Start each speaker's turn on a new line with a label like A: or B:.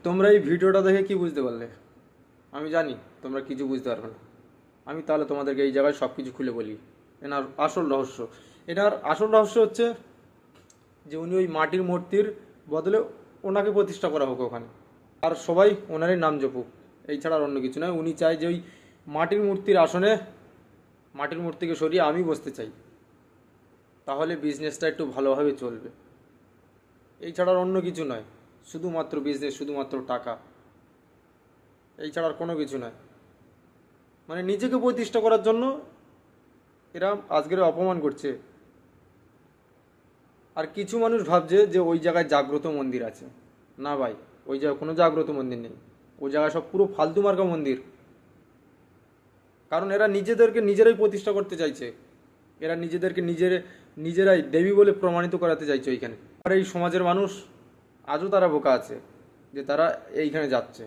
A: তোমরা এই ভিডিওটা দেখে কি বুঝতে পারলে? আমি জানি তোমরা কিছু বুঝতে পারবে না। আমি তাহলে তোমাদেরকে এই জায়গায় সব কিছু খুলে বলি। এনার আসল রহস্য, এটার আসল রহস্য হচ্ছে যে উনি ওই মাটির মূর্তির বদলে ওনাকে প্রতিষ্ঠা করা হোক ওখানে, আর সবাই ওনারই নাম জপুক। এই ছাড়া আর অন্য কিছু নয়। উনি চায় যে ওই মাটির মূর্তির আসনে মাটির মূর্তিকে সরিয়ে আমি বসতে চাই, তাহলে বিজনেসটা একটু ভালোভাবে চলবে। এই ছাড়া আর অন্য কিছু নয়। শুধুমাত্র বিজনেস, শুধুমাত্র টাকা, এই ছাড়া আর কোনো কিছু নয়। মানে নিজেকে প্রতিষ্ঠা করার জন্য এরা আজকের অপমান করছে। আর কিছু মানুষ ভাবছে যে ওই জায়গায় জাগ্রত মন্দির আছে। না ভাই, ওই জায়গায় কোনো জাগ্রত মন্দির নেই। ওই জায়গায় সব পুরো ফালতু মার্কা মন্দির। কারণ এরা নিজেদেরকে নিজেরাই প্রতিষ্ঠা করতে চাইছে। এরা নিজেদেরকে নিজেরাই দেবী বলে প্রমাণিত করাতে চাইছে ওইখানে। আর এই সমাজের মানুষ আজও তারা বোকা আছে যে তারা এইখানে যাচ্ছে।